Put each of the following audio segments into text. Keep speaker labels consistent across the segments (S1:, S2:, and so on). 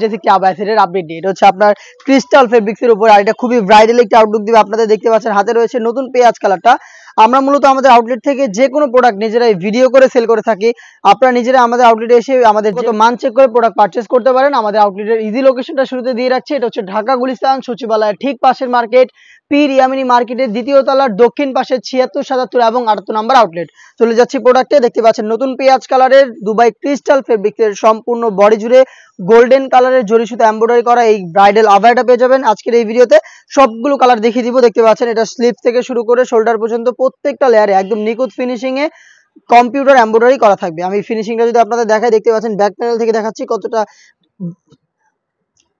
S1: जैसे কি আবায়া সেটের আপডেট নিয়ে এটা হচ্ছে আপনার ক্রিস্টাল ফেব্রিক্স এর উপর আর এটা খুবই ব্রাইডাল একটা আউটলুক দিবে আপনাদের দেখতে পাচ্ছেন হাতে রয়েছে নতুন পেঁয়াজ কালারটা আমরা মূলত আমাদের আউটলেট থেকে যে কোনো প্রোডাক্ট নিজেরাই ভিডিও করে সেল করে থাকি আপনারা নিজেরা আমাদের আউটলেটে এসে আমাদের কত মান চেক করে প্রোডাক্ট পারচেজ করতে পারেন আমাদের আউটলেটের ইজি লোকেশনটা শুরুতে দিয়ে রাখছি এটা হচ্ছে ঢাকা গুলিস্তান সচিবালয়ের ঠিক পাশের মার্কেট পীর ইয়ামিনী মার্কেটের দ্বিতীয় তলার দক্ষিণ পাশে ৭৬ ৭৭ এবং ৭৮ নম্বর আউটলেট চলে যাচ্ছি প্রোডাক্টে দেখতে পাচ্ছেন নতুন পেঁয়াজ কালারের দুবাই ক্রিস্টাল ফেব্রিক্সের সম্পূর্ণ বডি জুড়ে গোল্ডেন কালারের জরি সুতো এমব্রয়ডারি করা এই ব্রাইডাল আভায়াটা পেয়ে যাবেন আজকের এই ভিডিওতে সবগুলো কালার দেখিয়ে দিব দেখতে পাচ্ছেন এটা স্লিভ থেকে শুরু করে শোল্ডার পর্যন্ত প্রত্যেকটা লেয়ারে একদম নিখুঁত ফিনিশিং এ কম্পিউটার এমব্রয়ডারি করা থাকবে আমি ফিনিশিংটা যদি আপনাদের দেখাই দেখতে পাচ্ছেন ব্যাক প্যানেল থেকে দেখাচ্ছি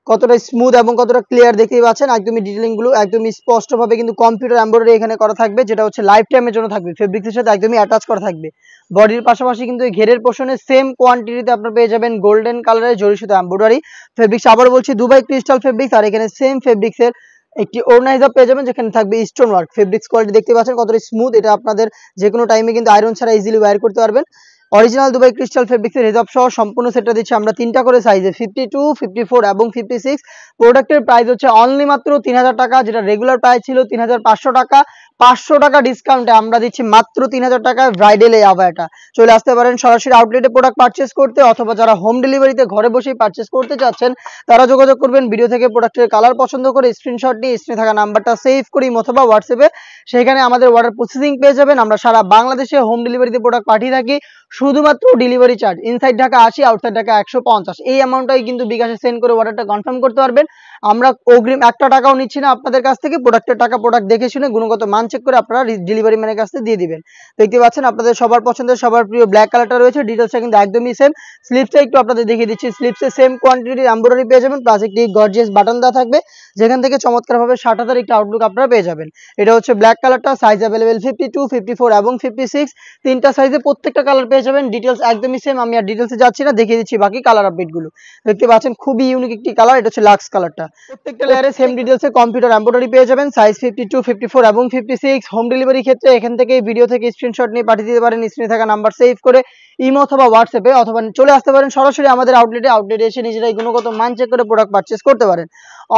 S1: কতটা স্মুথ এবং কতটা ক্লিয়ার দেখতেই পাচ্ছেন একদমই ডিটেইলিং গুলো একদমই স্পষ্টভাবে কিন্তু কম্পিউটার এমব্রয়ডারি এখানে করা থাকবে যেটা হচ্ছে লাইফ টাইমের জন্য থাকবে ফেব্রিক্সের সাথে একদমই অ্যাটাচ করা থাকবে বডির পাশাপাশি কিন্তু এই ঘেরের পোর্শনে সেম কোয়ান্টিটিতে আপনারা পেয়ে যাবেন গোল্ডেন কালারের জরি সুতো এমব্রয়ডারি ফেব্রিক্স আবার বলছি দুবাই ক্রিস্টাল ফেব্রিক্স আর এখানে সেম ফেব্রিক্সের একটি ওড়না হিসাব পেয়ে যাবেন যেখানে থাকবে স্টোন ওয়ার্ক ফেব্রিক্স কোয়ালিটি দেখতে পাচ্ছেন কতটা স্মুথ এটা আপনাদের যে কোনো টাইমে কিন্তু আয়রন ছাড়া ইজিলি ওয়্যার করতে পারবেন অরিজিনাল দুবাই ক্রিস্টাল ফেব্রিক্সের হিজাব সহ সম্পূর্ণ সেটটা দিচ্ছি আমরা তিনটা করে সাইজে 52, 54 এবং 56 প্রোডাক্টের প্রাইস হচ্ছে অনলি মাত্র ৩০০০ টাকা যেটা রেগুলার প্রাইস ছিল ৩৫০০ টাকা 500 টাকা ডিসকাউন্টে আমরা দিচ্ছি মাত্র ৩০০০ টাকায় ব্রাইডাল এই আভায়াটা চলে আসতে পারেন সরাসরি আউটলেটে প্রোডাক্ট পারচেজ করতে অথবা যারা হোম ডেলিভারিতে ঘরে বসেই পারচেজ করতে চাচ্ছেন তারা যোগাযোগ করবেন ভিডিও থেকে প্রোডাক্টের কালার পছন্দ করে স্ক্রিনশট নিয়ে স্ক্রিনে থাকা নাম্বারটা সেভ করি অথবা হোয়াটসঅ্যাপে সেখানে আমাদের অর্ডার প্রসেসিং পেয়ে যাবেন আমরা সারা বাংলাদেশে হোম ডেলিভারিতে প্রোডাক্ট পাঠিয়ে থাকি শুধুমাত্র delivery charge inside Dhaka 80 outside Dhaka 150 এই অ্যামাউন্টটাই কিন্তু বিকাশে সেন্ড করে অর্ডারটা কনফার্ম করতে পারবেন আমরা অগ্রিম একটা টাকাও নিচ্ছি না আপনাদের কাছ থেকে প্রোডাক্টের টাকা প্রোডাক্ট দেখে শুনে গুণগত মান চেক করে আপনারা ডেলিভারি ম্যানের কাছে দিয়ে দিবেন দেখতে পাচ্ছেন আপনাদের সবার পছন্দের সবার প্রিয় ব্ল্যাক কালারটা রয়েছে ডিটেইলসটা কিন্তু একদমই সেম স্লিভসটা একটু আপনাদের দেখিয়ে দিচ্ছি স্লিভসে সেম কোয়ান্টিটির এমব্রয়ডারি পেয়ে যাবেন প্লাস একটি গর্জিয়াস বাটন দেওয়া থাকবে যেখান থেকে চমৎকারভাবে 60,000 একটা আউটলুক আপনারা পেয়ে যাবেন এটা হচ্ছে ব্ল্যাক কালারটা সাইজ अवेलेबल 52, 54 এবং 56 তিনটা সাইজে প্রত্যেকটা কালার পেয়ে যাবেন ডিটেইলস একদমই সেম আমি আর ডিটেইলসে যাচ্ছি না দেখিয়ে দিচ্ছি বাকি কালার আপডেট গুলো দেখতে পাচ্ছেন খুবই ইউনিক একটি কালার এটা হচ্ছে লাক্স কালারটা প্রত্যেকটা লেয়ারে সেম ডিটেইলসে কম্পিউটার এমব্রয়ডারি পেয়ে যাবেন সাইজ 52, 54 এবং 56 হোম ডেলিভারি ক্ষেত্রে এখান থেকে ভিডিও থেকে স্ক্রিনশট নিয়ে পাঠিয়ে দিতে পারেন স্ক্রিনে থাকা নাম্বার সেভ করে ইমো অথবা হোয়াটসঅ্যাপে অথবা চলে আসতে পারেন সরাসরি আমাদের আউটলেটে এসে নিজেরাই গুণগত মান চেক করে প্রোডাক্ট পারচেজ করতে পারেন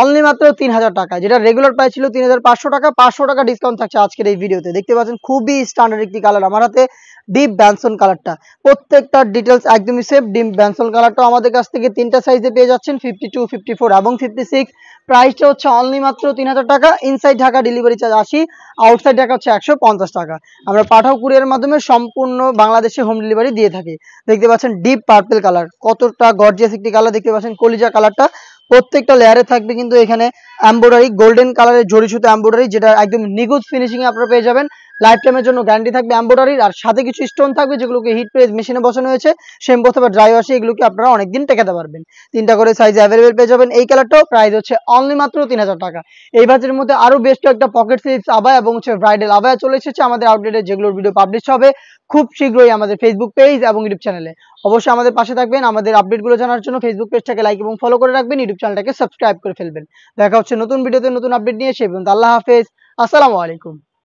S1: অনলি মাত্র ৩০০০ টাকা যেটা রেগুলার প্রাইস ছিল ৩৫০০ টাকা 500 টাকা ডিসকাউন্ট থাকছে আজকের এই ভিডিওতে দেখতে পাচ্ছেন খুবই স্ট্যান্ডার্ড একটি কালার আমার হাতে ডিপ ব্যানসন কালারটা প্রত্যেকটা ডিটেইলস একদমই সেম ডিপ ব্যানসন কালারটা আমাদের কাছ থেকে তিনটা সাইজে পেয়ে যাচ্ছেন 52, 54 এবং 56 প্রাইসটা হচ্ছে অনলি মাত্র ৩০০০ টাকা inside Dhaka delivery charge ৮০ outside Dhaka হচ্ছে ১৫০ টাকা আমরা পাঠাও কুরিয়ারের মাধ্যমে সম্পূর্ণ বাংলাদেশে হোম ডেলিভারি দিয়ে থাকি দেখতে পাচ্ছেন ডিপ পার্পল কালার কতটা গর্জিয়াস একটি কালার দেখতে পাচ্ছেন কলিজা কালারটা প্রত্যেকটা লেয়ারে থাকবে কিন্তু এখানে এমব্রয়ডারি গোল্ডেন কালারের জরি সুতো এমব্রয়ডারি যেটা একদম নিখুঁত ফিনিশিং এ আপনারা পেয়ে যাবেন লাইফ টাইমের জন্য গ্যারান্টি থাকবে এমব্রয়ডারির আর সাথে কিছু স্টোন থাকবে যেগুলোকে হিট প্রেস মেশিনে বসানো হয়েছে শ্যাম্পু অথবা ড্রাই ওয়াশে এগুলোকে আপনারা অনেকদিন টেকাতে পারবেন তিনটা করে সাইজ अवेलेबल পেয়ে যাবেন এই কালারটাও প্রাইস হচ্ছে অনলি মাত্র ৩০০০ টাকা এই বাজেটের মধ্যে আরো বেস্ট একটা পকেট স্লিভস আবায়া এবং হচ্ছে ব্রাইডাল আবায়া চলে এসেছে আমাদের আউটলেটে যেগুলোর ভিডিও পাবলিশ হবে খুব শীঘ্রই আমাদের ফেসবুক পেজ এবং ইউটিউব চ্যানেলে অবশ্যই আমাদের পাশে থাকবেন আমাদের আপডেটগুলো জানার জন্য ফেসবুক পেজটাকে লাইক এবং ফলো করে রাখবেন ইউটিউব চ্যানেলটাকে সাবস্ক্রাইব করে ফেলবেন দেখা হচ্ছে নতুন ভিডিওতে নতুন আপডেট নিয়ে সেই পর্যন্ত আল্লাহ হাফেজ আসসালামু আলাইকুম